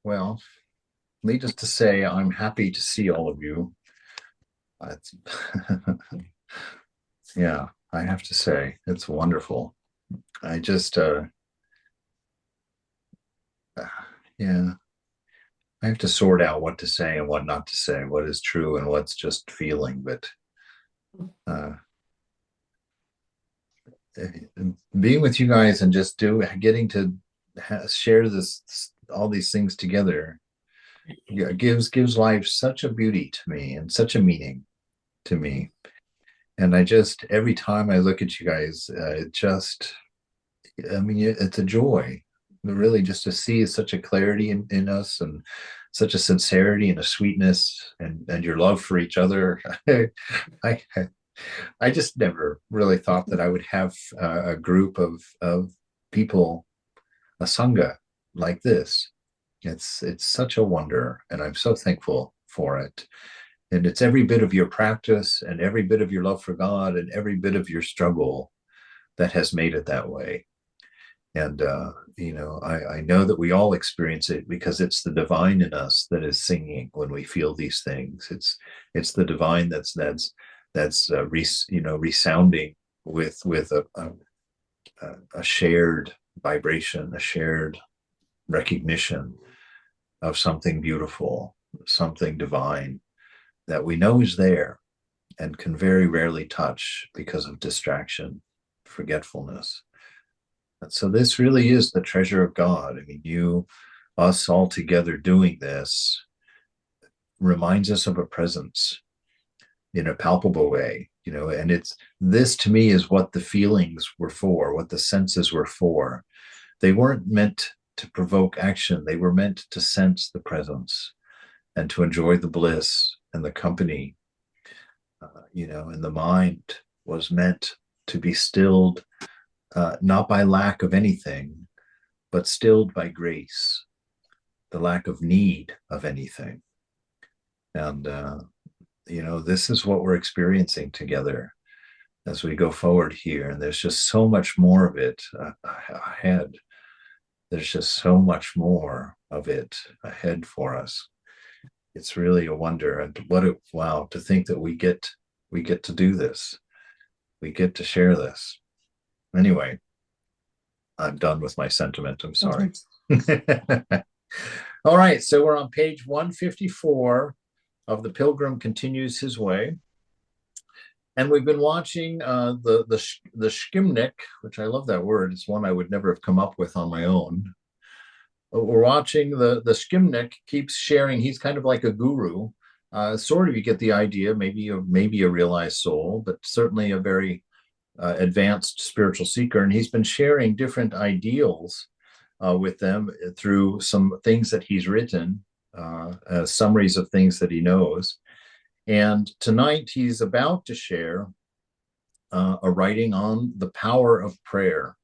Well, needless to say, I'm happy to see all of you. It's, yeah, I have to say, it's wonderful. I just, yeah, I have to sort out what to say and what not to say, what is true and what's just feeling. But uh, being with you guys and just getting to share all these things together, yeah, gives life such a beauty to me and such a meaning to me. And I just every time I look at you guys, I mean, it's a joy, really, just to see such a clarity in us and such a sincerity and a sweetness and your love for each other. I I just never really thought that I would have a group of people, a sangha like this. It's such a wonder, and I'm so thankful for it. And it's every bit of your practice and every bit of your love for God and every bit of your struggle that has made it that way. And I know that we all experience it because it's the divine in us that is singing when we feel these things. It's the divine that's resounding with a shared vibration, a shared recognition of something beautiful, something divine that we know is there and can very rarely touch because of distraction, forgetfulness. And so this really is the treasure of God. I mean, us all together doing this reminds us of a presence in a palpable way, and this to me is what the feelings were for, what the senses were for. They weren't meant to provoke action. They were meant to sense the presence and to enjoy the bliss and the company, and the mind was meant to be stilled, not by lack of anything, but stilled by grace, the lack of need of anything. And, this is what we're experiencing together as we go forward here. And there's just so much more of it ahead. There's just so much more of it ahead for us. It's really a wonder. And wow, to think that we get to do this. We get to share this. Anyway, I'm done with my sentiment. I'm sorry. All right, so we're on page 154 of The Pilgrim Continues His Way. And we've been watching the Shkimnik, which I love that word. It's one I would never have come up with on my own. We're watching the Shkimnik keeps sharing. He's kind of like a guru. Sort of, you get the idea, maybe a realized soul, but certainly a very advanced spiritual seeker. And he's been sharing different ideals with them through some things that he's written, summaries of things that he knows. And tonight he's about to share a writing on the power of prayer.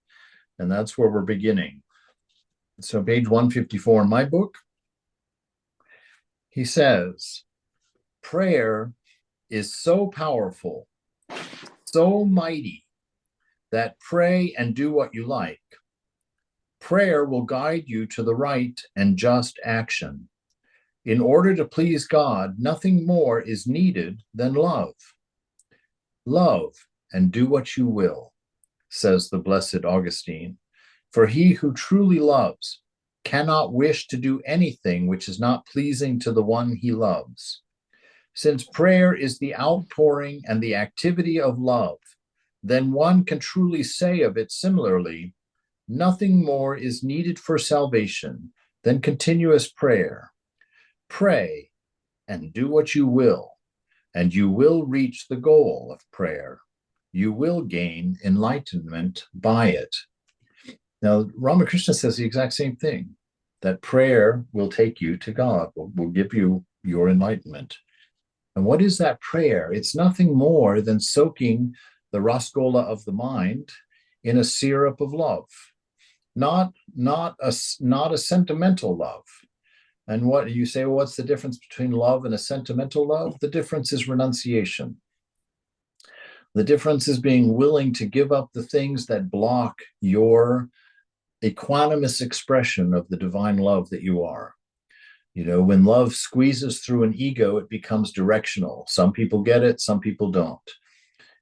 And that's where we're beginning. So, page 154 in my book, he says, prayer is so powerful, so mighty, that pray and do what you like. Prayer will guide you to the right and just action. In order to please God, nothing more is needed than love. Love and do what you will, says the blessed Augustine, for he who truly loves cannot wish to do anything which is not pleasing to the one he loves. Since prayer is the outpouring and the activity of love, then one can truly say of it similarly, nothing more is needed for salvation than continuous prayer. Pray and do what you will, and you will reach the goal of prayer. You will gain enlightenment by it. Now, Ramakrishna says the exact same thing, that prayer will take you to God, will give you your enlightenment. And what is that prayer? It's nothing more than soaking the rasgola of the mind in a syrup of love, not a sentimental love. And what you say, well, what's the difference between love and a sentimental love? The difference is renunciation. The difference is being willing to give up the things that block your equanimous expression of the divine love that you are. When love squeezes through an ego, it becomes directional. Some people get it, some people don't.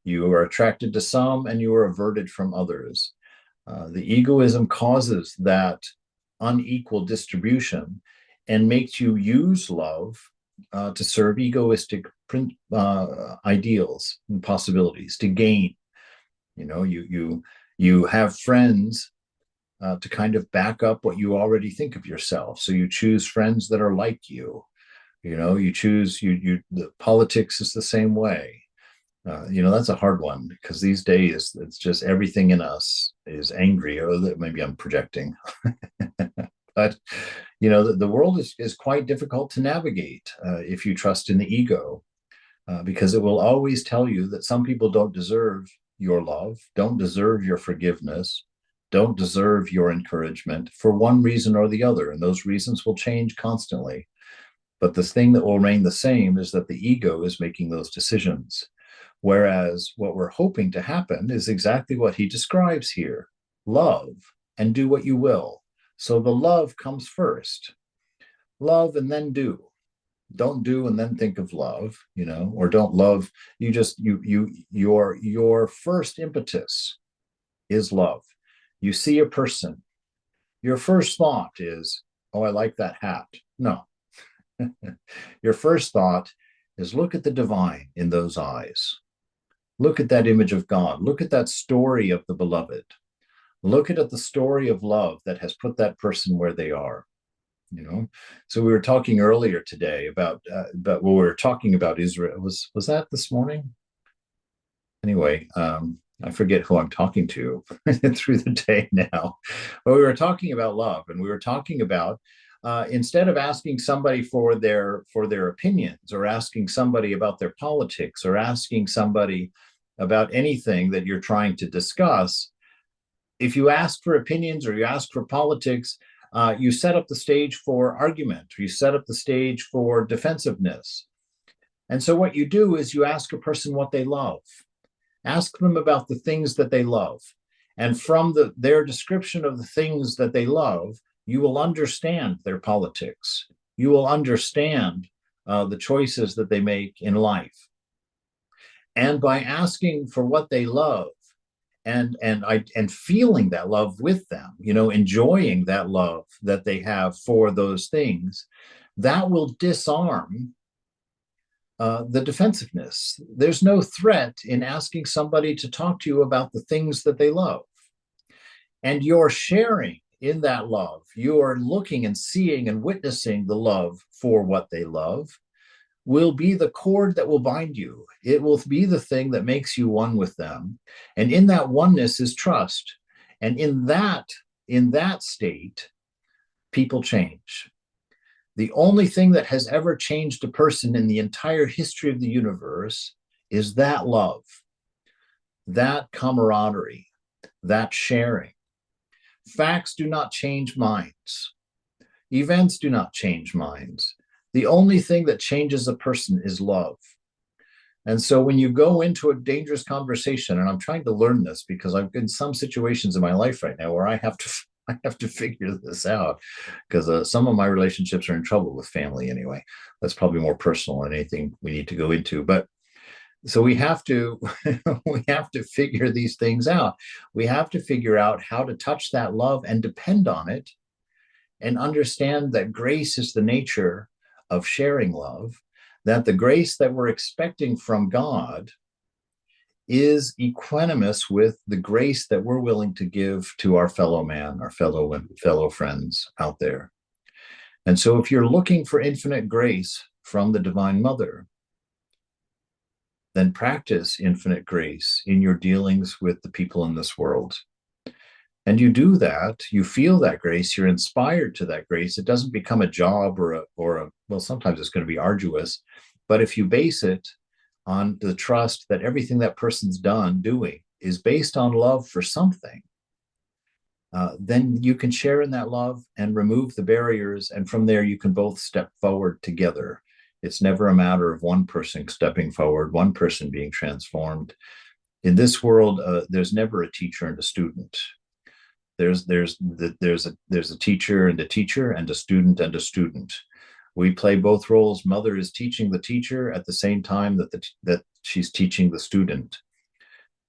You are attracted to some and you are averted from others. The egoism causes that unequal distribution and makes you use love to serve egoistic ideals and possibilities to gain. You have friends to kind of back up what you already think of yourself. So you choose friends that are like you. You choose the politics is the same way. That's a hard one because these days it's just everything in us is angry, or maybe I'm projecting. But the world is quite difficult to navigate if you trust in the ego, because it will always tell you that some people don't deserve your love, don't deserve your forgiveness, don't deserve your encouragement for one reason or the other, and those reasons will change constantly. But the thing that will remain the same is that the ego is making those decisions. Whereas what we're hoping to happen is exactly what he describes here: love and do what you will. So the love comes first. Love and then do. Don't do and then think of love, or don't love. Your first impetus is love. You see a person. Your first thought is, oh, I like that hat. No. Your first thought is, look at the divine in those eyes. Look at that image of God. Look at that story of the beloved. Look at the story of love that has put that person where they are. So we were talking earlier today about what we were talking about Israel. Was that this morning? Anyway, I forget who I'm talking to through the day now. But we were talking about love, and we were talking about instead of asking somebody for their opinions, or asking somebody about their politics, or asking somebody about anything that you're trying to discuss, if you ask for opinions or you ask for politics, you set up the stage for argument, or you set up the stage for defensiveness. And so what you do is you ask a person what they love. Ask them about the things that they love. And from their description of the things that they love, you will understand their politics. You will understand the choices that they make in life. And by asking for what they love, and feeling that love with them, enjoying that love that they have for those things, that will disarm the defensiveness. There's no threat in asking somebody to talk to you about the things that they love. And you're sharing in that love. You are looking and seeing and witnessing the love for what they love will be the cord that will bind you. It will be the thing that makes you one with them. And in that oneness is trust. And in that state, people change. The only thing that has ever changed a person in the entire history of the universe is that love, that camaraderie, that sharing. Facts do not change minds. Events do not change minds. The only thing that changes a person is love. And so when you go into a dangerous conversation, and I'm trying to learn this because I'm in some situations in my life right now where I have to figure this out, because some of my relationships are in trouble with family anyway. That's probably more personal than anything we need to go into. But so we have to figure these things out. We have to figure out how to touch that love and depend on it, and understand that grace is the nature of sharing love, that the grace that we're expecting from God is equanimous with the grace that we're willing to give to our fellow man, our fellow friends out there. And so if you're looking for infinite grace from the Divine Mother, then practice infinite grace in your dealings with the people in this world. And you do that, you feel that grace, you're inspired to that grace. It doesn't become a job or a well, sometimes it's going to be arduous, but if you base it on the trust that everything that person's doing is based on love for something, then you can share in that love and remove the barriers. And from there, you can both step forward together. It's never a matter of one person stepping forward, one person being transformed. In this world, there's never a teacher and a student. There's a teacher and a teacher, and a student and a student. We play both roles. Mother is teaching the teacher at the same time that she's teaching the student.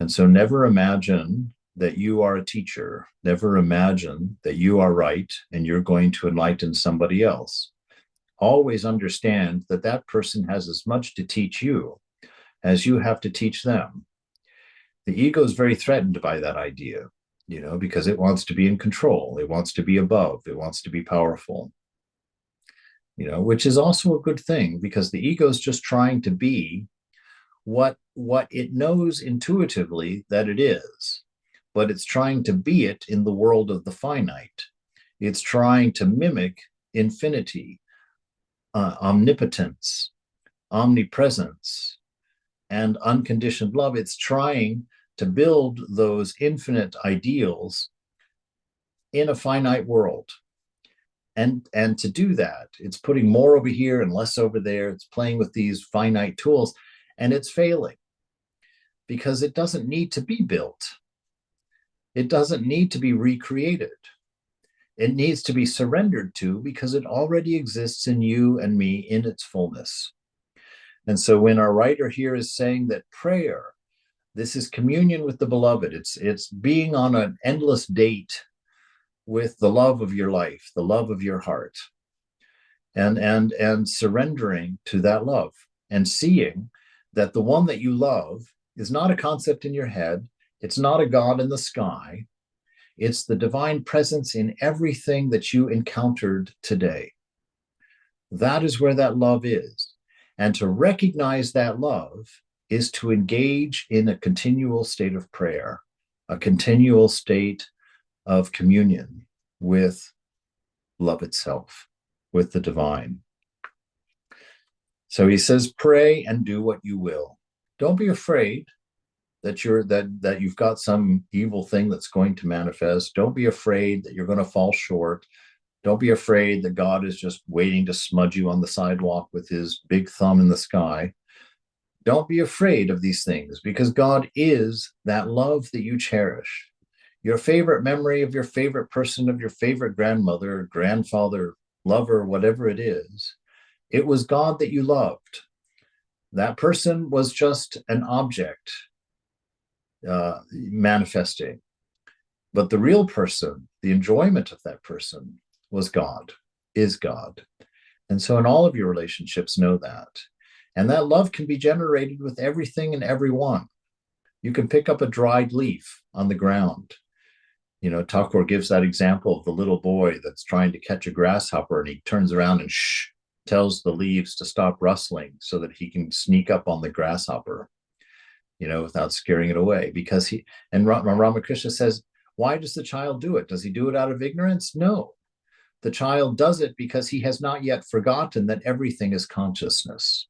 And so never imagine that you are a teacher. Never imagine that you are right and you're going to enlighten somebody else. Always understand that that person has as much to teach you as you have to teach them. The ego is very threatened by that idea, because it wants to be in control. It wants to be above. It wants to be powerful, which is also a good thing, because the ego is just trying to be what it knows intuitively that it is, but it's trying to be it in the world of the finite. It's trying to mimic infinity, omnipotence, omnipresence, and unconditioned love. It's trying to build those infinite ideals in a finite world. And to do that, it's putting more over here and less over there. It's playing with these finite tools, and it's failing because it doesn't need to be built. It doesn't need to be recreated. It needs to be surrendered to, because it already exists in you and me in its fullness. And so when our writer here is saying that prayer, this is communion with the beloved, it's being on an endless date with the love of your life, the love of your heart, and surrendering to that love, and seeing that the one that you love is not a concept in your head. It's not a God in the sky. It's the divine presence in everything that you encountered today. That is where that love is. And to recognize that love is to engage in a continual state of prayer, a continual state of communion with love itself, with the divine. So he says, pray and do what you will. Don't be afraid that you've got some evil thing that's going to manifest. Don't be afraid that you're going to fall short. Don't be afraid that God is just waiting to smudge you on the sidewalk with his big thumb in the sky. Don't be afraid of these things, because God is that love that you cherish. Your favorite memory of your favorite person, of your favorite grandmother, grandfather, lover, whatever it is, it was God that you loved. That person was just an object manifesting. But the real person, the enjoyment of that person, was God, is God. And so in all of your relationships, know that. And that love can be generated with everything and everyone. You can pick up a dried leaf on the ground. Thakur gives that example of the little boy that's trying to catch a grasshopper, and he turns around and tells the leaves to stop rustling so that he can sneak up on the grasshopper, without scaring it away. Because Ramakrishna says, why does the child do it? Does he do it out of ignorance? No. The child does it because he has not yet forgotten that everything is consciousness,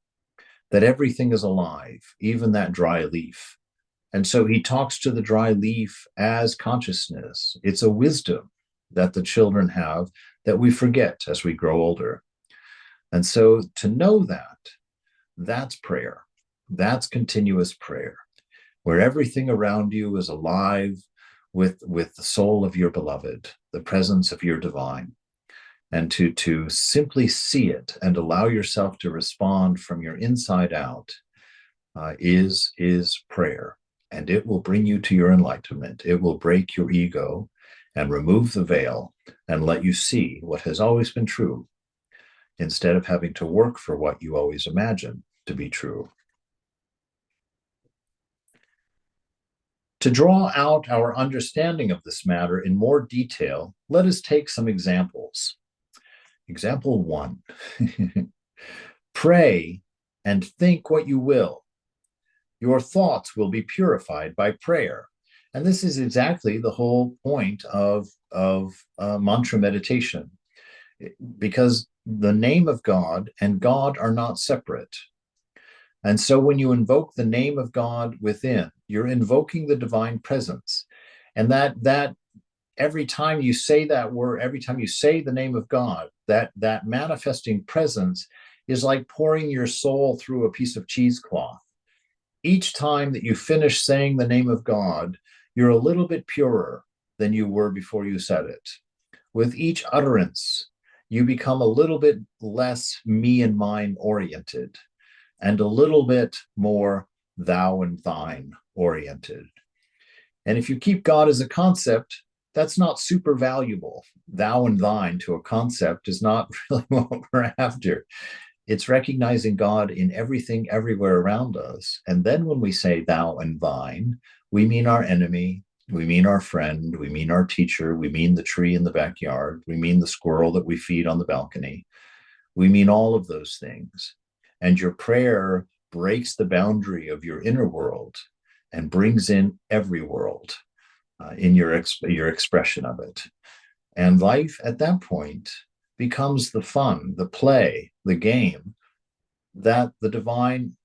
that everything is alive, even that dry leaf. And so he talks to the dry leaf as consciousness. It's a wisdom that the children have that we forget as we grow older. And so to know that, that's prayer. That's continuous prayer, where everything around you is alive with the soul of your beloved, the presence of your divine. And to simply see it and allow yourself to respond from your inside out is prayer. And it will bring you to your enlightenment. It will break your ego and remove the veil and let you see what has always been true, instead of having to work for what you always imagined to be true. To draw out our understanding of this matter in more detail, let us take some examples. Example 1. Pray and think what you will. Your thoughts will be purified by prayer. And this is exactly the whole point of mantra meditation, because the name of God and God are not separate. And so when you invoke the name of God within, you're invoking the divine presence. And that every time you say that word, every time you say the name of God, that manifesting presence is like pouring your soul through a piece of cheesecloth. Each time that you finish saying the name of God, you're a little bit purer than you were before you said it. With each utterance, you become a little bit less me and mine oriented and a little bit more thou and thine oriented. And if you keep God as a concept, that's not super valuable. Thou and thine to a concept is not really what we're after. It's recognizing God in everything, everywhere around us. And then when we say thou and thine, we mean our enemy, we mean our friend, we mean our teacher, we mean the tree in the backyard, we mean the squirrel that we feed on the balcony. We mean all of those things. And your prayer breaks the boundary of your inner world and brings in every world in your expression of it. And life at that point becomes the fun, the play, the game that the divine,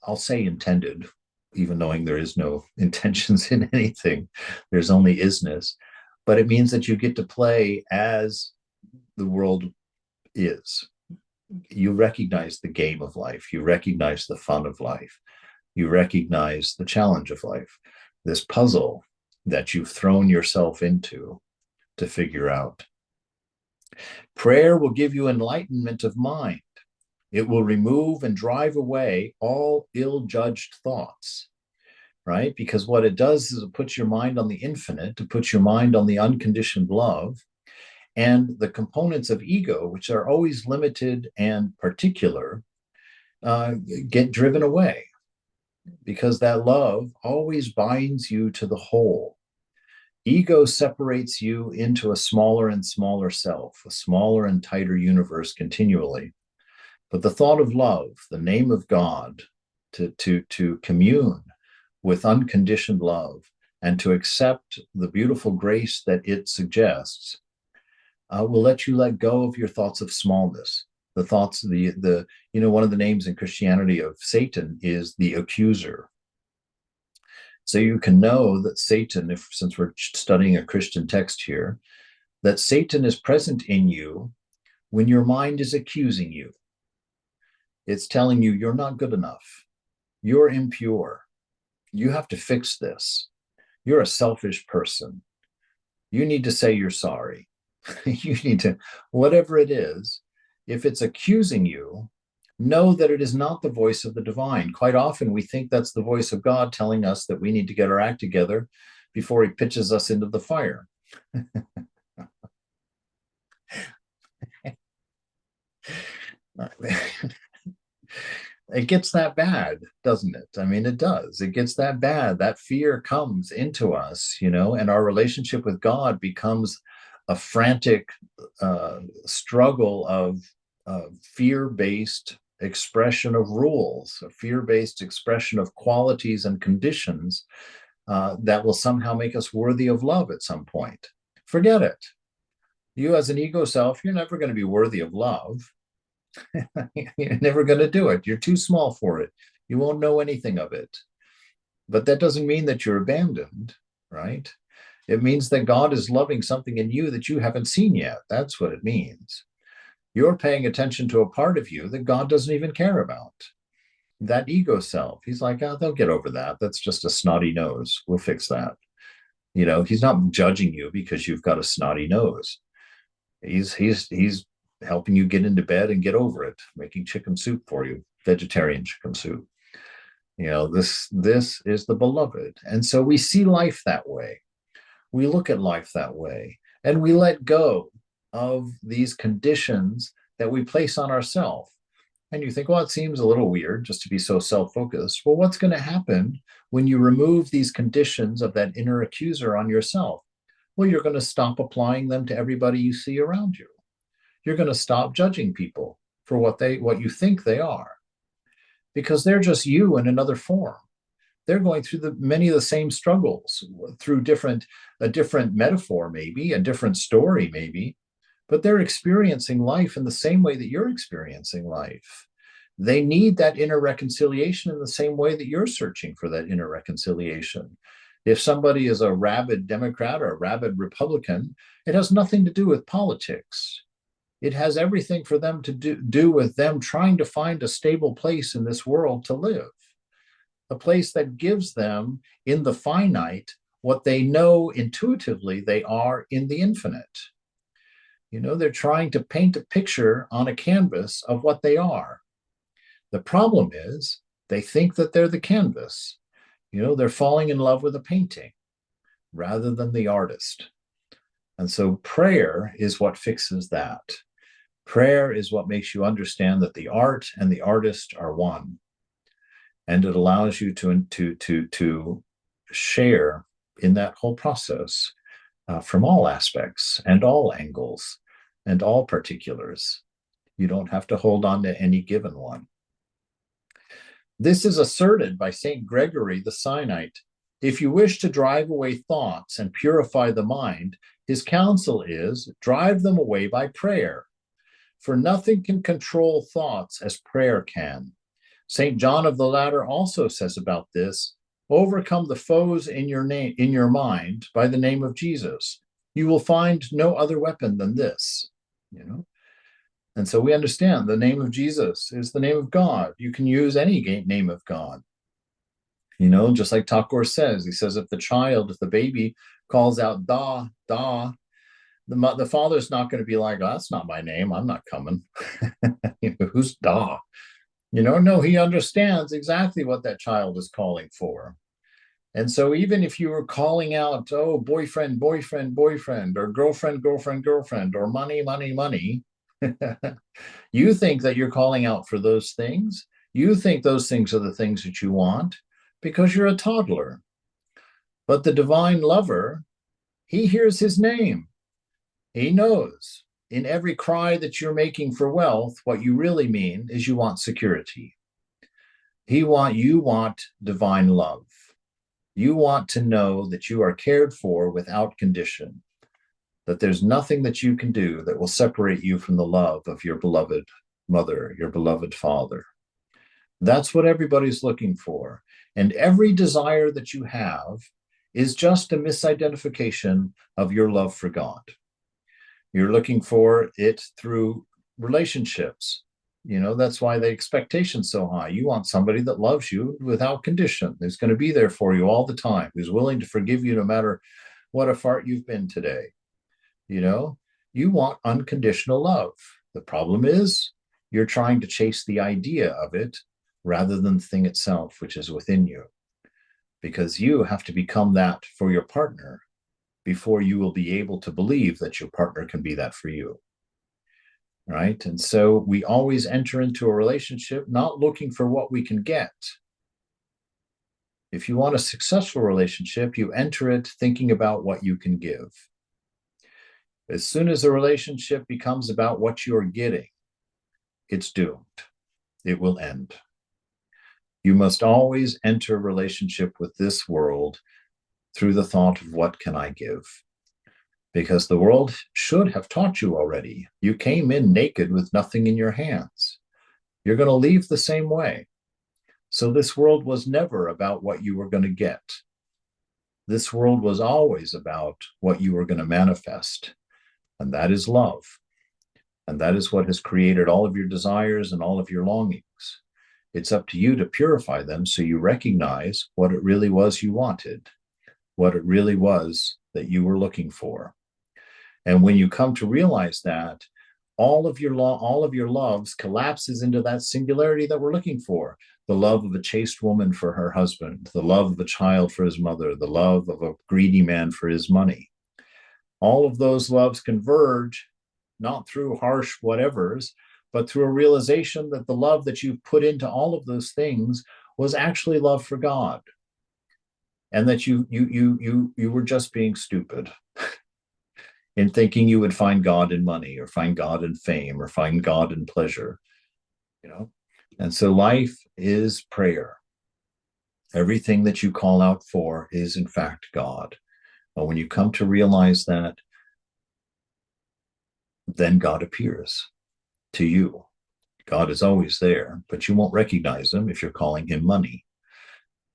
I'll say intended, even knowing there is no intentions in anything, there's only isness. But it means that you get to play as the world is. You recognize the game of life. You recognize the fun of life. You recognize the challenge of life, this puzzle that you've thrown yourself into to figure out. Prayer will give you enlightenment of mind. It will remove and drive away all ill-judged thoughts, right? Because what it does is it puts your mind on the infinite, it puts your mind on the unconditioned love, and the components of ego, which are always limited and particular, get driven away, because that love always binds you to the whole. Ego separates you into a smaller and smaller self, a smaller and tighter universe continually. But the thought of love, the name of God, to commune with unconditioned love and to accept the beautiful grace that it suggests, will let you let go of your thoughts of smallness. The thoughts, one of the names in Christianity of Satan is the accuser. So you can know that Satan, since we're studying a Christian text here, that Satan is present in you when your mind is accusing you. It's telling you you're not good enough. You're impure. You have to fix this. You're a selfish person. You need to say you're sorry. You need to, whatever it is, if it's accusing you, know that it is not the voice of the divine. Quite often we think that's the voice of God telling us that we need to get our act together before he pitches us into the fire. It gets that bad, doesn't it? I mean, it does. It gets that bad. That fear comes into us, and our relationship with God becomes a frantic struggle of fear-based expression of rules, a fear-based expression of qualities and conditions that will somehow make us worthy of love at some point. Forget it. You as an ego self, you're never going to be worthy of love. You're never going to do it. You're too small for it. You won't know anything of it. But that doesn't mean that you're abandoned, right? It means that God is loving something in you that you haven't seen yet. That's what it means. You're paying attention to a part of you that God doesn't even care about. That ego self, he's like, oh, they'll get over that. That's just a snotty nose. We'll fix that. He's not judging you because you've got a snotty nose. He's helping you get into bed and get over it, making chicken soup for you, vegetarian chicken soup. This is the beloved. And so we see life that way. We look at life that way, and we let go of these conditions that we place on ourselves. And you think, well, it seems a little weird just to be so self-focused. Well, what's going to happen when you remove these conditions of that inner accuser on yourself? Well, you're going to stop applying them to everybody you see around you. You're going to stop judging people for what you think they are, because they're just you in another form. They're going through many of the same struggles through a different metaphor, maybe a different story, maybe, but they're experiencing life in the same way that you're experiencing life. They need that inner reconciliation in the same way that you're searching for that inner reconciliation. If somebody is a rabid Democrat or a rabid Republican, it has nothing to do with politics. It has everything for them to do with them trying to find a stable place in this world to live, a place that gives them in the finite what they know intuitively they are in the infinite. They're trying to paint a picture on a canvas of what they are. The problem is they think that they're the canvas. They're falling in love with a painting rather than the artist. And so prayer is what fixes that. Prayer is what makes you understand that the art and the artist are one. And it allows you to share in that whole process from all aspects and all angles and all particulars. You don't have to hold on to any given one. This is asserted by St. Gregory the Sinite. If you wish to drive away thoughts and purify the mind, his counsel is, drive them away by prayer. For nothing can control thoughts as prayer can. St. John of the Ladder also says about this, overcome the foes in your mind by the name of Jesus. You will find no other weapon than this. And so we understand the name of Jesus is the name of God. You can use any name of God. Just like Thakur says, he says, if the baby calls out da, da, the father's not going to be like, oh, that's not my name. I'm not coming. Who's da? No, he understands exactly what that child is calling for. And so even if you were calling out, oh, boyfriend, boyfriend, boyfriend, or girlfriend, girlfriend, girlfriend, or money, money, money, you think that you're calling out for those things. You think those things are the things that you want because you're a toddler. But the divine lover, he hears his name. He knows in every cry that you're making for wealth, what you really mean is you want security. You want divine love. You want to know that you are cared for without condition, that there's nothing that you can do that will separate you from the love of your beloved mother, your beloved father. That's what everybody's looking for. And every desire that you have is just a misidentification of your love for God. You're looking for it through relationships. That's why the expectation's so high. You want somebody that loves you without condition, who's going to be there for you all the time, who's willing to forgive you no matter what a fart you've been today. You want unconditional love. The problem is you're trying to chase the idea of it rather than the thing itself, which is within you, because you have to become that for your partner before you will be able to believe that your partner can be that for you. Right? And so we always enter into a relationship not looking for what we can get. If you want a successful relationship, you enter it thinking about what you can give. As soon as a relationship becomes about what you're getting, it's doomed. It will end. You must always enter a relationship with this world through the thought of what can I give? Because the world should have taught you already. You came in naked with nothing in your hands. You're going to leave the same way. So this world was never about what you were going to get. This world was always about what you were going to manifest. And that is love. And that is what has created all of your desires and all of your longings. It's up to you to purify them so you recognize what it really was you wanted, what it really was that you were looking for. And when you come to realize that, all of your loves collapses into that singularity that we're looking for. The love of a chaste woman for her husband, the love of a child for his mother, the love of a greedy man for his money. All of those loves converge, not through harsh whatevers, but through a realization that the love that you've put into all of those things was actually love for God. And that you were just being stupid in thinking you would find God in money or find God in fame or find God in pleasure, And so life is prayer. Everything that you call out for is in fact God. And when you come to realize that, then God appears to you. God is always there, but you won't recognize him if you're calling him money.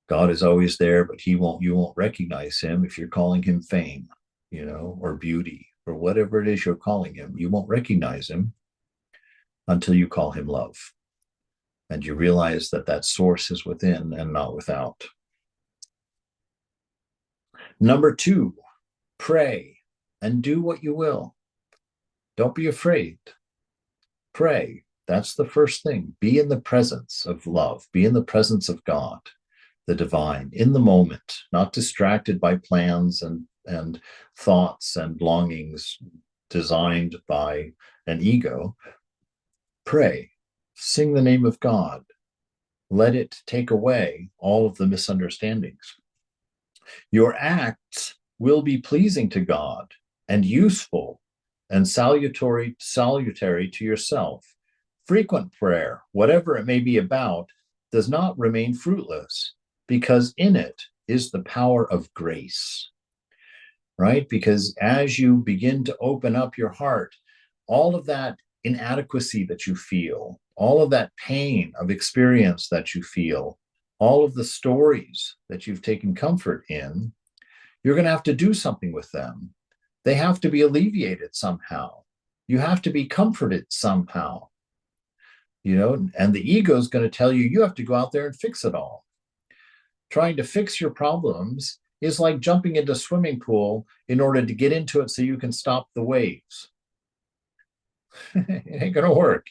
God is always there, but you won't recognize him if you're calling him fame, or beauty, or whatever it is you're calling him. You won't recognize him until you call him love. And you realize that that source is within and not without. Number 2, pray and do what you will. Don't be afraid. Pray. That's the first thing. Be in the presence of love. Be in the presence of God, the divine, in the moment, not distracted by plans and thoughts and longings designed by an ego. Pray. Sing the name of God. Let it take away all of the misunderstandings. Your acts will be pleasing to God and useful and salutary to yourself. Frequent prayer, whatever it may be about, does not remain fruitless, because in it is the power of grace, right? Because as you begin to open up your heart, all of that inadequacy that you feel, all of that pain of experience that you feel, all of the stories that you've taken comfort in, you're going to have to do something with them. They have to be alleviated somehow. You have to be comforted somehow. And the ego is going to tell you have to go out there and fix it all. Trying to fix your problems is like jumping into a swimming pool in order to get into it so you can stop the waves. It ain't going to work.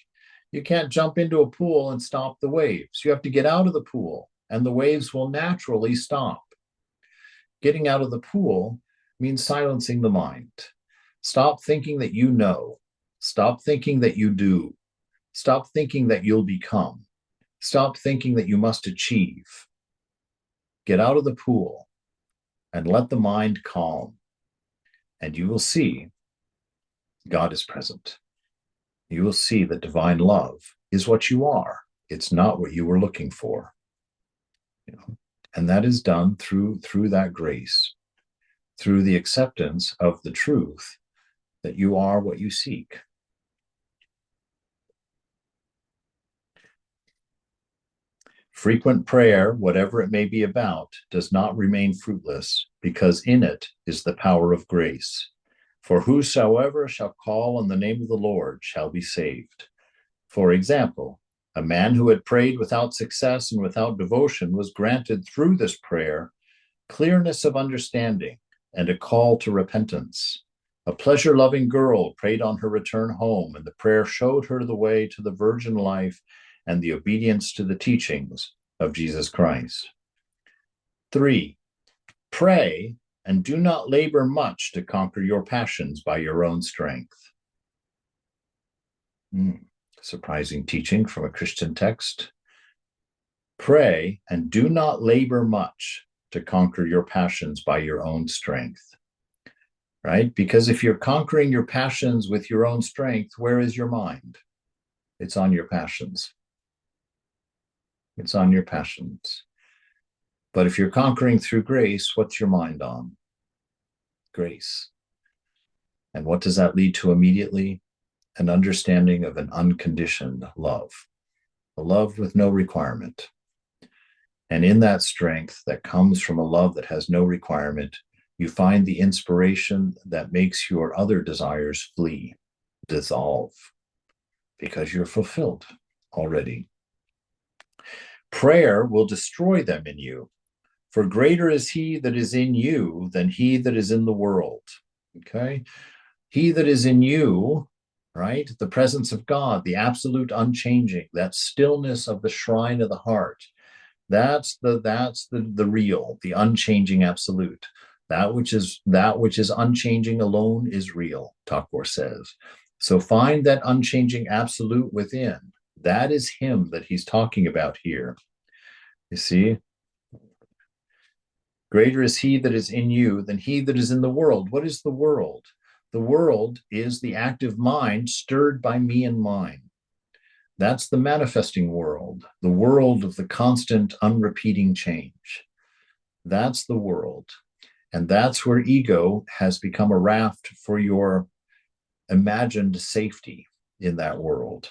You can't jump into a pool and stop the waves. You have to get out of the pool, and the waves will naturally stop. Getting out of the pool means silencing the mind. Stop thinking that you know. Stop thinking that you do. Stop thinking that you'll become. Stop thinking that you must achieve. Get out of the pool and let the mind calm, and you will see God is present. You will see that divine love is what you are. It's not what you were looking for. And that is done through that grace, through the acceptance of the truth that you are what you seek. Frequent prayer, whatever it may be about, does not remain fruitless, because in it is the power of grace. For whosoever shall call on the name of the Lord shall be saved. For example, a man who had prayed without success and without devotion was granted through this prayer clearness of understanding and a call to repentance. A pleasure-loving girl prayed on her return home, and the prayer showed her the way to the virgin life and the obedience to the teachings of Jesus Christ. 3, pray and do not labor much to conquer your passions by your own strength. Surprising teaching from a Christian text. Pray and do not labor much to conquer your passions by your own strength. Right? Because if you're conquering your passions with your own strength, where is your mind? It's on your passions. It's on your passions. But if you're conquering through grace, what's your mind on? Grace. And what does that lead to immediately? An understanding of an unconditioned love, a love with no requirement. And in that strength that comes from a love that has no requirement, you find the inspiration that makes your other desires flee, dissolve, because you're fulfilled already. Prayer will destroy them in you, for greater is he that is in you than he that is in the world. Okay? He that is in you, right? The presence of God, the absolute unchanging, that stillness of the shrine of the heart. That's the real, the unchanging absolute. That which is unchanging alone is real, Thakur says. So find that unchanging absolute within. That is him that he's talking about here. You see? Greater is he that is in you than he that is in the world. What is the world? The world is the active mind stirred by me and mine. That's the manifesting world, the world of the constant, unrepeating change. That's the world. And that's where ego has become a raft for your imagined safety in that world.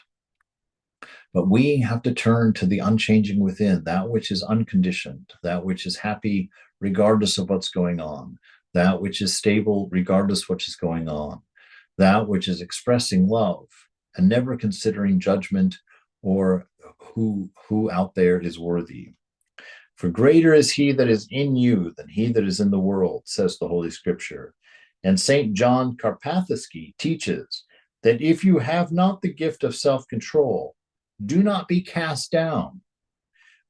But we have to turn to the unchanging within, that which is unconditioned, that which is happy regardless of what's going on, that which is stable regardless of what is going on, that which is expressing love and never considering judgment or who out there is worthy. For greater is he that is in you than he that is in the world, says the Holy Scripture. And St. John Karpathisky teaches that if you have not the gift of self-control, do not be cast down,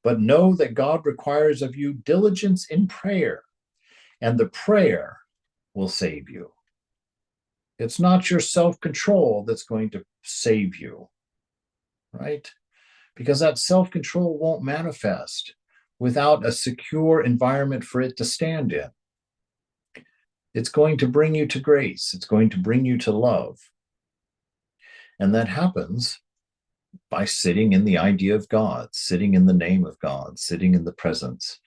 but know that God requires of you diligence in prayer, and the prayer will save you. It's not your self-control that's going to save you, right? Because that self-control won't manifest without a secure environment for it to stand in. It's going to bring you to grace. It's going to bring you to love. And that happens by sitting in the idea of God, sitting in the name of God, sitting in the presence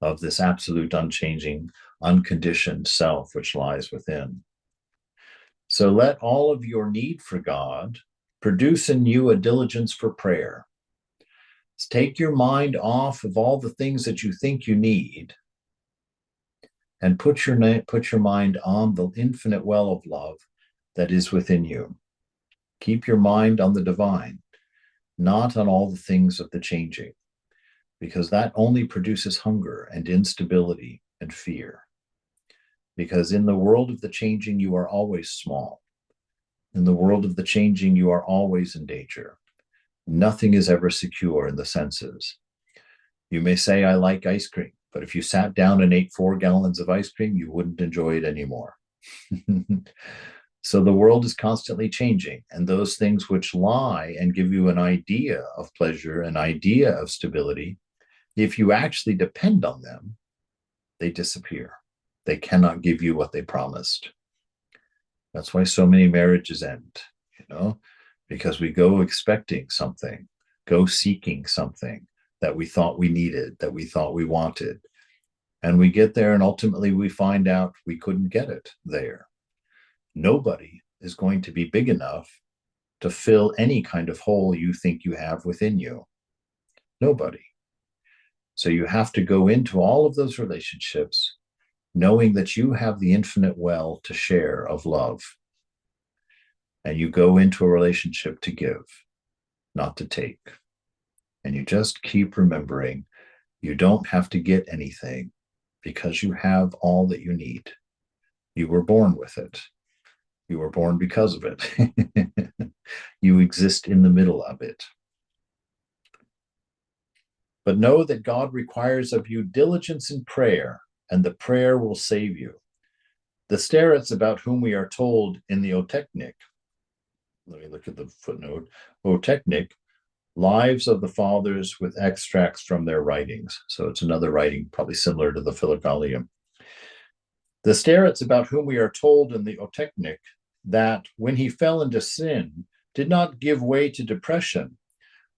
of this absolute, unchanging, unconditioned self which lies within. So let all of your need for God produce in you a diligence for prayer. Take your mind off of all the things that you think you need and put your mind on the infinite well of love that is within you. Keep your mind on the divine, not on all the things of the changing, because that only produces hunger and instability and fear. Because in the world of the changing, you are always small. In the world of the changing, you are always in danger. Nothing is ever secure in the senses. You may say, I like ice cream, but if you sat down and ate 4 gallons of ice cream, you wouldn't enjoy it anymore. So the world is constantly changing, and those things which lie and give you an idea of pleasure, an idea of stability, if you actually depend on them, they disappear. They cannot give you what they promised. That's why so many marriages end, because we go expecting something, go seeking something that we thought we needed, that we thought we wanted. And we get there and ultimately we find out we couldn't get it there. Nobody is going to be big enough to fill any kind of hole you think you have within you. Nobody. So you have to go into all of those relationships knowing that you have the infinite well to share of love. And you go into a relationship to give, not to take. And you just keep remembering you don't have to get anything because you have all that you need. You were born with it. You were born because of it. You exist in the middle of it. But know that God requires of you diligence in prayer, and the prayer will save you. The starets about whom we are told in the Otechnic, let me look at the footnote, Otechnic, Lives of the Fathers with extracts from their writings. So it's another writing, probably similar to the Philokalia. The starets about whom we are told in the Otechnic that when he fell into sin, did not give way to depression,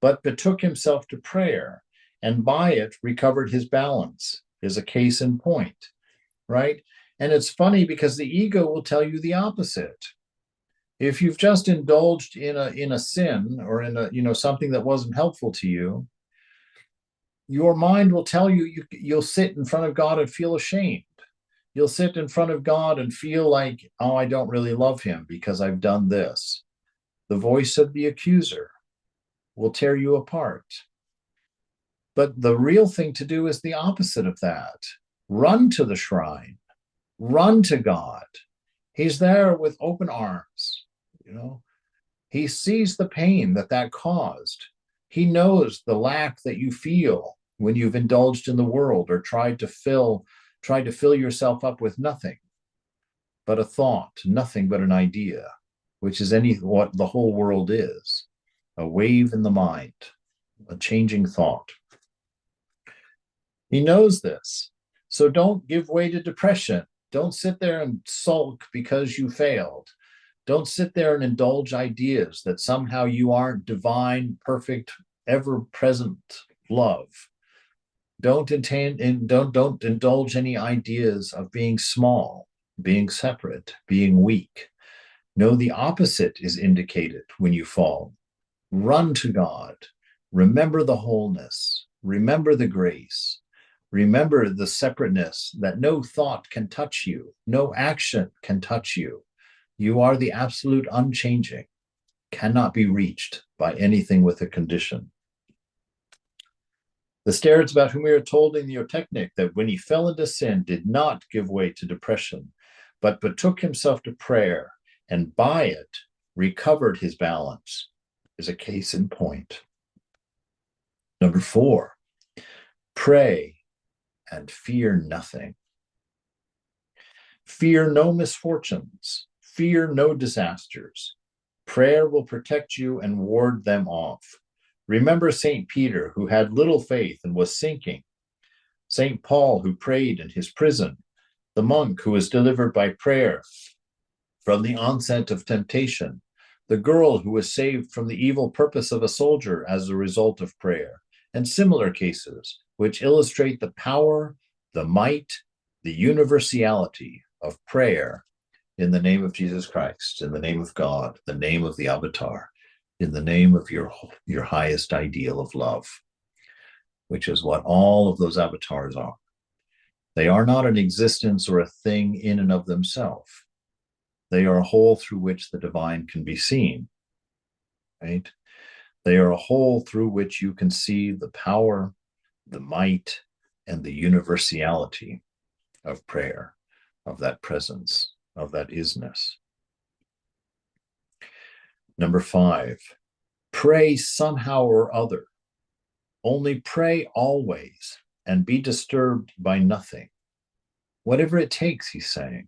but betook himself to prayer, and by it recovered his balance, is a case in point, right? And it's funny because the ego will tell you the opposite. If you've just indulged in a sin or in a something that wasn't helpful to you, your mind will tell you you'll sit in front of God and feel ashamed. You'll sit in front of God and feel like, oh, I don't really love him because I've done this. The voice of the accuser will tear you apart. But the real thing to do is the opposite of that. Run to the shrine. Run to God. He's there with open arms. He sees the pain that caused. He knows the lack that you feel when you've indulged in the world or tried to fill yourself up with nothing but a thought, nothing but an idea, which is what the whole world is, a wave in the mind, a changing thought. He knows this. So don't give way to depression. Don't sit there and sulk because you failed. Don't sit there and indulge ideas that somehow you aren't divine, perfect, ever-present love. Don't indulge any ideas of being small, being separate, being weak. No, the opposite is indicated when you fall. Run to God. Remember the wholeness. Remember the grace. Remember the separateness that no thought can touch you. No action can touch you. You are the absolute unchanging, cannot be reached by anything with a condition. The starets about whom we are told in the Otechnic that when he fell into sin, did not give way to depression, but betook himself to prayer, and by it recovered his balance, is a case in point. Number 4, pray and fear nothing. Fear no misfortunes, fear no disasters. Prayer will protect you and ward them off. Remember St. Peter, who had little faith and was sinking. St. Paul, who prayed in his prison. The monk who was delivered by prayer from the onset of temptation. The girl who was saved from the evil purpose of a soldier as a result of prayer. And similar cases, which illustrate the power, the might, the universality of prayer in the name of Jesus Christ, in the name of God, the name of the Avatar, in the name of your highest ideal of love, which is what all of those avatars are. They are not an existence or a thing in and of themselves. They are a whole through which the divine can be seen, right? They are a whole through which you can see the power, the might, and the universality of prayer, of that presence, of that isness. Number 5, pray somehow or other. Only pray always and be disturbed by nothing. Whatever it takes, he's saying.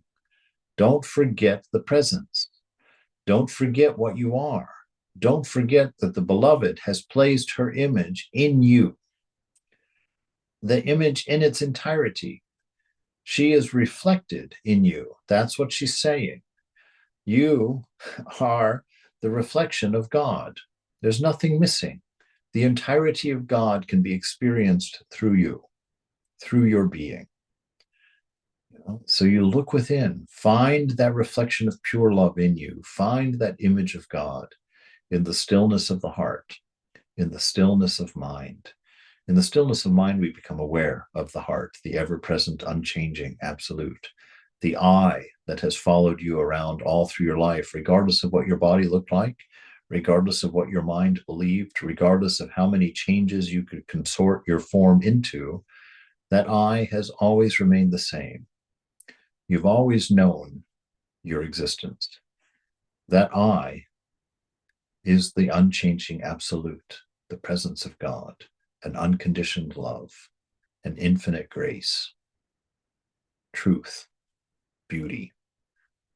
Don't forget the presence. Don't forget what you are. Don't forget that the beloved has placed her image in you, the image in its entirety. She is reflected in you. That's what she's saying. You are the reflection of God. There's nothing missing. The entirety of God can be experienced through you, through your being. So you look within, find that reflection of pure love in you, find that image of God in the stillness of the heart, in the stillness of mind. In the stillness of mind, we become aware of the heart, the ever-present, unchanging, absolute, the I that has followed you around all through your life, regardless of what your body looked like, regardless of what your mind believed, regardless of how many changes you could consort your form into, that I has always remained the same. You've always known your existence. That I is the unchanging absolute, the presence of God, an unconditioned love, an infinite grace, truth, beauty,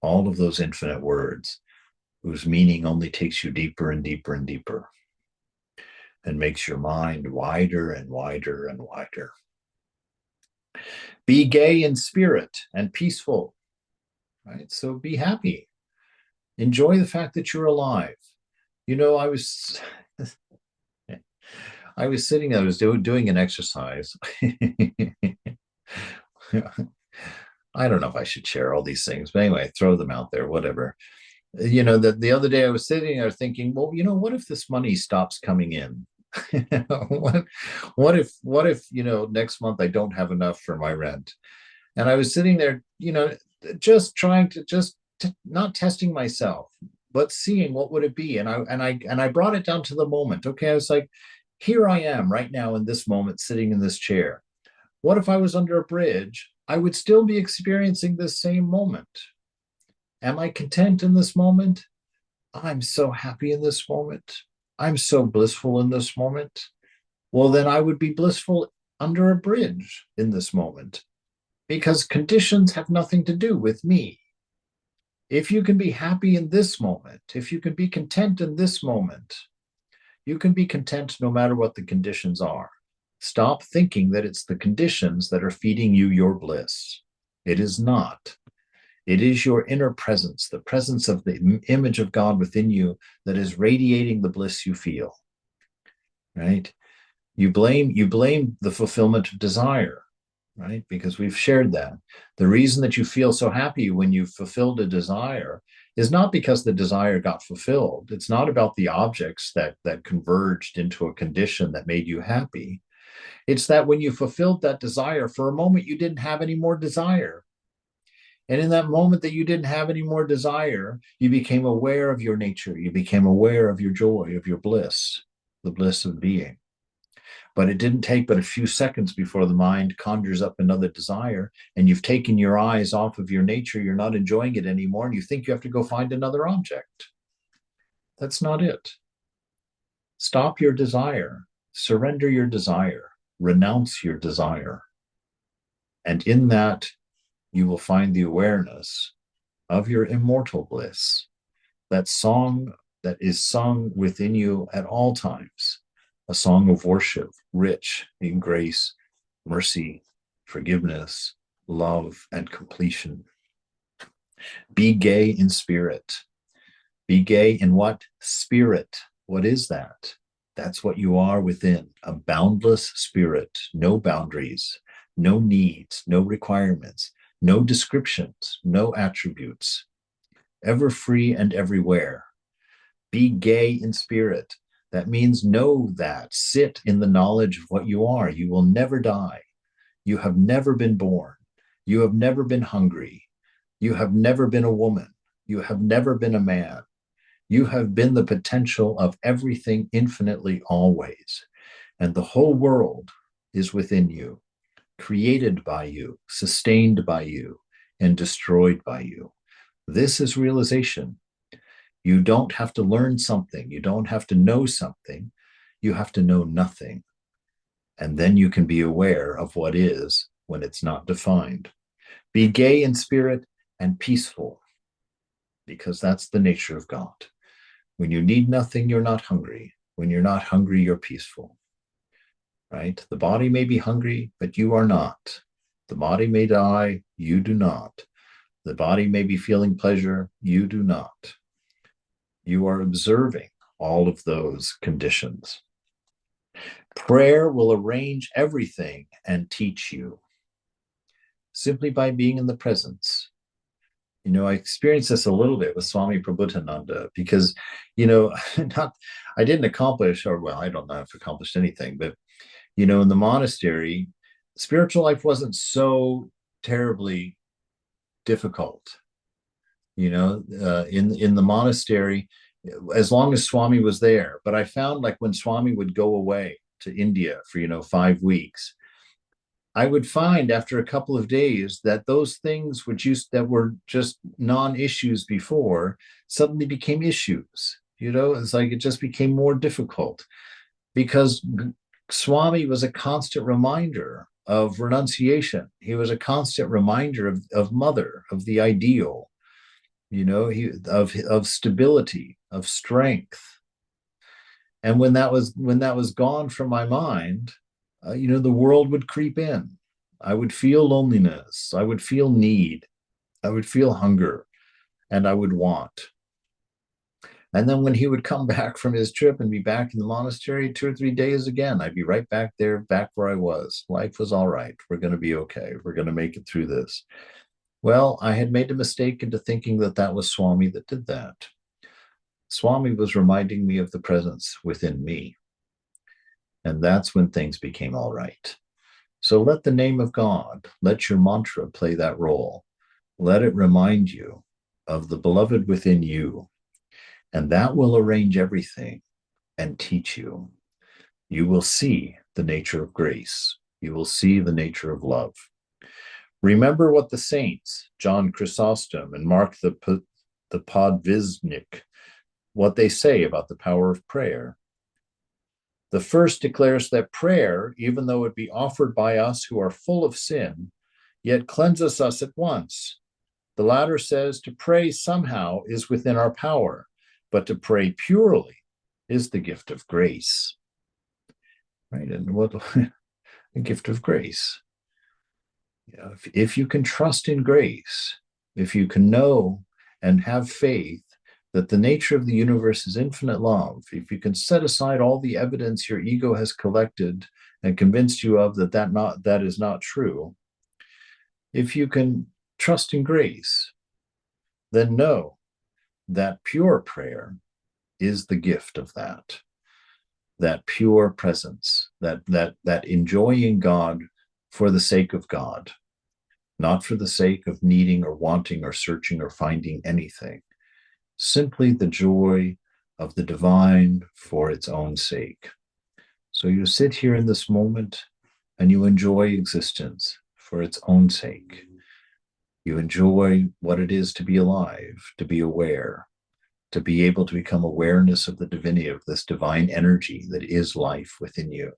all of those infinite words whose meaning only takes you deeper and deeper and deeper and makes your mind wider and wider and wider. Be gay in spirit and peaceful, right? So be happy. Enjoy the fact that you're alive. You know, I was sitting, I was doing an exercise. I don't know if I should share all these things, but anyway, throw them out there, whatever. You know, the other day I was sitting there thinking, well, you know, what if this money stops coming in? what if, you know, next month I don't have enough for my rent? And I was sitting there, you know, just trying to not testing myself, but seeing what would it be. And I brought it down to the moment. Okay. I was like, here I am right now in this moment, sitting in this chair. What if I was under a bridge? I would still be experiencing this same moment. Am I content in this moment? I'm so happy in this moment. I'm so blissful in this moment. Well, then I would be blissful under a bridge in this moment, because conditions have nothing to do with me. If you can be happy in this moment, if you can be content in this moment, you can be content no matter what the conditions are. Stop thinking that it's the conditions that are feeding you your bliss. It is not. It is your inner presence, the presence of the image of God within you that is radiating the bliss you feel, right? You blame the fulfillment of desire, right? Because we've shared that. The reason that you feel so happy when you've fulfilled a desire is not because the desire got fulfilled. It's not about the objects that converged into a condition that made you happy. It's that when you fulfilled that desire, for a moment, you didn't have any more desire. And in that moment that you didn't have any more desire, you became aware of your nature. You became aware of your joy, of your bliss, the bliss of being. But it didn't take but a few seconds before the mind conjures up another desire, and you've taken your eyes off of your nature. You're not enjoying it anymore, and you think you have to go find another object. That's not it. Stop your desire, surrender your desire, renounce your desire. And in that, you will find the awareness of your immortal bliss, that song that is sung within you at all times, a song of worship, rich in grace, mercy, forgiveness, love, and completion. Be gay in spirit. Be gay in what? Spirit. What is that? That's what you are within, a boundless spirit, no boundaries, no needs, no requirements, no descriptions, no attributes, ever free and everywhere. Be gay in spirit. That means know that. Sit in the knowledge of what you are. You will never die. You have never been born. You have never been hungry. You have never been a woman. You have never been a man. You have been the potential of everything infinitely always. And the whole world is within you, created by you, sustained by you, and destroyed by you. This is realization. You don't have to learn something. You don't have to know something. You have to know nothing. And then you can be aware of what is when it's not defined. Be gay in spirit and peaceful, because that's the nature of God. When you need nothing, you're not hungry. When you're not hungry, you're peaceful, right? The body may be hungry, but you are not. The body may die, you do not. The body may be feeling pleasure, you do not. You are observing all of those conditions. Prayer will arrange everything and teach you simply by being in the presence. You know, I experienced this a little bit with Swami Prabhupada because, you know, I didn't accomplish, or well, I don't know if I accomplished anything, but, you know, in the monastery, spiritual life wasn't so terribly difficult. You know, in the monastery, as long as Swami was there. But I found like when Swami would go away to India for, 5 weeks, I would find after a couple of days that those things that were just non-issues before suddenly became issues. It's like it just became more difficult because Swami was a constant reminder of renunciation. He was a constant reminder of mother, of the ideal, of stability, of strength. And when that was gone from my mind, the world would creep in. I would feel loneliness. I would feel need. I would feel hunger, and I would want. And then when he would come back from his trip and be back in the monastery 2 or 3 days again, I'd be right back there, back where I was. Life was all right. We're going to be okay. We're going to make it through this. Well, I had made a mistake into thinking that was Swami that did that. Swami was reminding me of the presence within me. And that's when things became all right. So let the name of God, let your mantra play that role. Let it remind you of the beloved within you. And that will arrange everything and teach you. You will see the nature of grace. You will see the nature of love. Remember what the saints, John Chrysostom and Mark the Podvisnik, what they say about the power of prayer. The first declares that prayer, even though it be offered by us who are full of sin, yet cleanses us at once. The latter says to pray somehow is within our power, but to pray purely is the gift of grace. Right? And what a gift of grace. If you can trust in grace, if you can know and have faith that the nature of the universe is infinite love, if you can set aside all the evidence your ego has collected and convinced you of that is not true, if you can trust in grace, then know that pure prayer is the gift of that pure presence, that enjoying God for the sake of God, not for the sake of needing or wanting or searching or finding anything. Simply the joy of the divine for its own sake. So you sit here in this moment and you enjoy existence for its own sake. You enjoy what it is to be alive, to be aware, to be able to become awareness of the divinity of this divine energy that is life within you,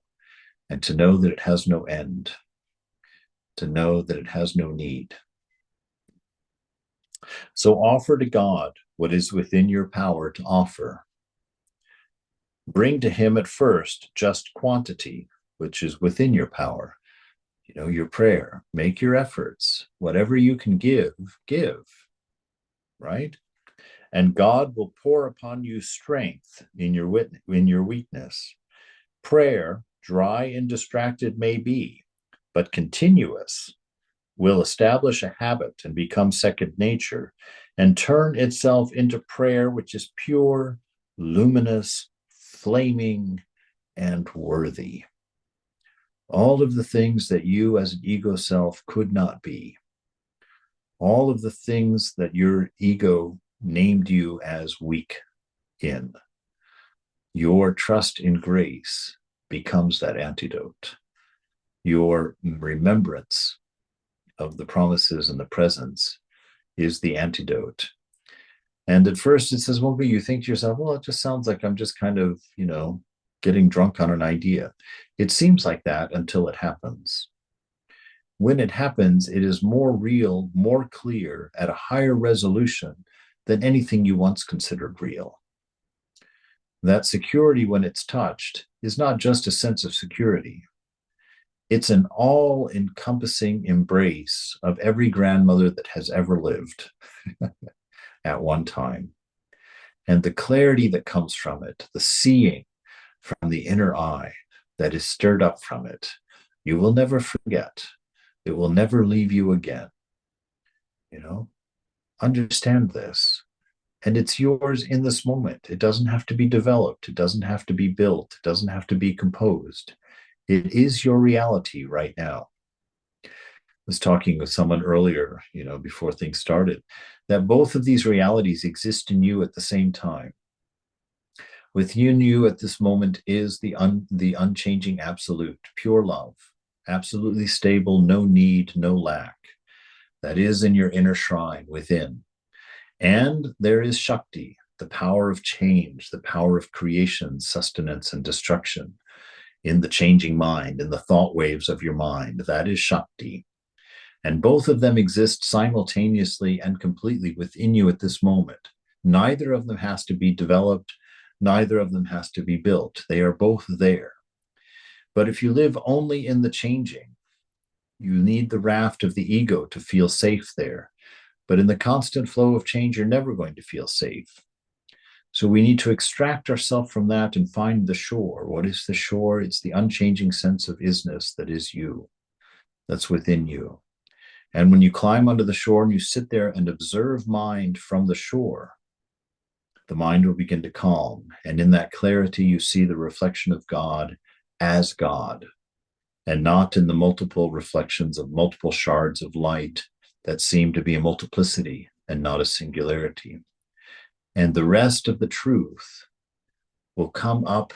and to know that it has no end, to know that it has no need. So offer to God what is within your power to offer. Bring to him at first just quantity, which is within your power. Your prayer, make your efforts, whatever you can give, right? And God will pour upon you strength in your weakness. Prayer, dry and distracted may be, but continuous, will establish a habit and become second nature, and turn itself into prayer which is pure, luminous, flaming, and worthy. All of the things that you as an ego self could not be, all of the things that your ego named you as weak in, your trust in grace becomes that antidote. Your remembrance of the promises and the presence is the antidote. And at first it says, well, you think to yourself, well, it just sounds like I'm just kind of, getting drunk on an idea. It seems like that until it happens. When it happens, it is more real, more clear, at a higher resolution than anything you once considered real. That security, when it's touched, is not just a sense of security. It's an all-encompassing embrace of every grandmother that has ever lived at one time. And the clarity that comes from it, the seeing from the inner eye that is stirred up from it, you will never forget. It will never leave you again. Understand this. And it's yours in this moment. It doesn't have to be developed. It doesn't have to be built. It doesn't have to be composed. It is your reality right now. I was talking with someone earlier, before things started, that both of these realities exist in you at the same time. Within you at this moment is the unchanging absolute, pure love, absolutely stable, no need, no lack. That is in your inner shrine within. And there is Shakti, the power of change, the power of creation, sustenance, and destruction in the changing mind, in the thought waves of your mind. That is Shakti. And both of them exist simultaneously and completely within you at this moment. Neither of them has to be developed. Neither of them has to be built. They are both there. But if you live only in the changing, you need the raft of the ego to feel safe there. But in the constant flow of change, you're never going to feel safe. So we need to extract ourselves from that and find the shore. What is the shore? It's the unchanging sense of isness that is you, that's within you. And when you climb onto the shore and you sit there and observe mind from the shore, the mind will begin to calm. And in that clarity, you see the reflection of God as God, and not in the multiple reflections of multiple shards of light that seem to be a multiplicity and not a singularity. And the rest of the truth will come up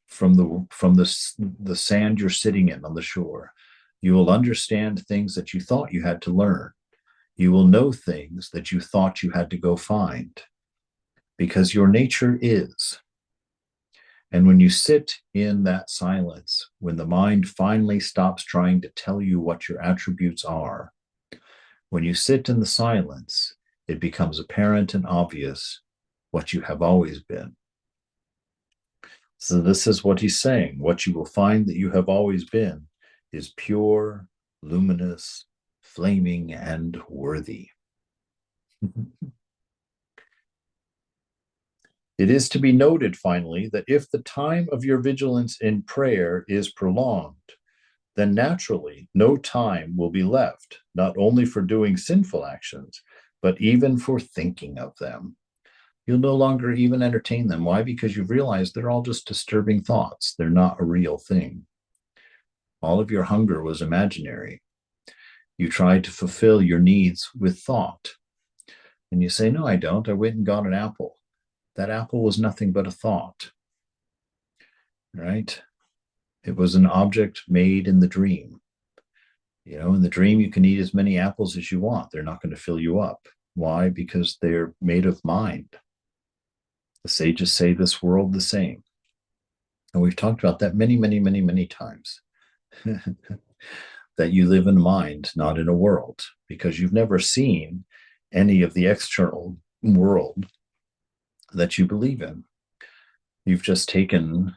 from the sand you're sitting in on the shore. You will understand things that you thought you had to learn. You will know things that you thought you had to go find, because your nature is. And when you sit in that silence, when the mind finally stops trying to tell you what your attributes are, when you sit in the silence, it becomes apparent and obvious what you have always been. So this is what he's saying. What you will find that you have always been is pure, luminous, flaming, and worthy. It is to be noted, finally, that if the time of your vigilance in prayer is prolonged, then naturally no time will be left, not only for doing sinful actions, but even for thinking of them. You'll no longer even entertain them. Why? Because you've realized they're all just disturbing thoughts. They're not a real thing. All of your hunger was imaginary. You tried to fulfill your needs with thought. And you say, no, I don't. I went and got an apple. That apple was nothing but a thought, right? It was an object made in the dream. In the dream, you can eat as many apples as you want. They're not going to fill you up. Why? Because they're made of mind. The sages say this world the same. And we've talked about that many, many, many, many times. That you live in mind, not in a world, because you've never seen any of the external world that you believe in. You've just taken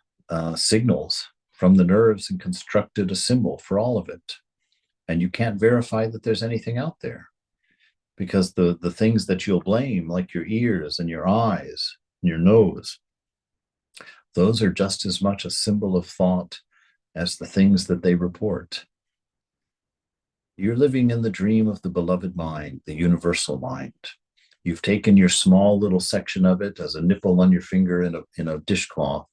signals from the nerves and constructed a symbol for all of it. And you can't verify that there's anything out there, because the things that you'll blame, like your ears and your eyes and your nose, those are just as much a symbol of thought as the things that they report. You're living in the dream of the beloved mind, the universal mind. You've taken your small little section of it as a nipple on your finger in a dishcloth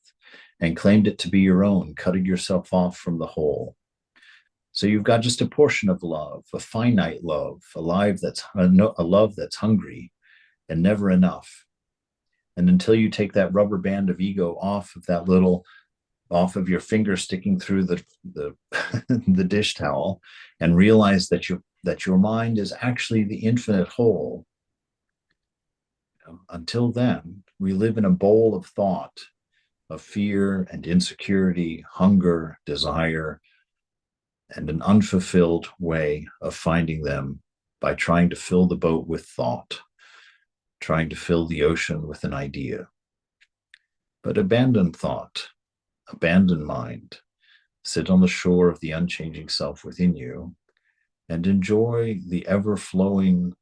and claimed it to be your own, cutting yourself off from the whole. So you've got just a portion of love, a finite love, a love that's hungry and never enough. And until you take that rubber band of ego off of your finger sticking through the the dish towel, and realize that your mind is actually the infinite whole. Until then, we live in a bowl of thought, of fear and insecurity, hunger, desire, and an unfulfilled way of finding them by trying to fill the boat with thought, trying to fill the ocean with an idea. But abandon thought, abandon mind, sit on the shore of the unchanging self within you, and enjoy the ever-flowing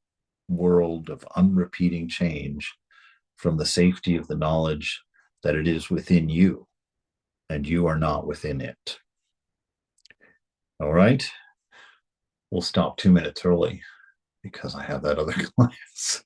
world of unrepeating change from the safety of the knowledge that it is within you and you are not within it. All right, we'll stop 2 minutes early because I have that other class.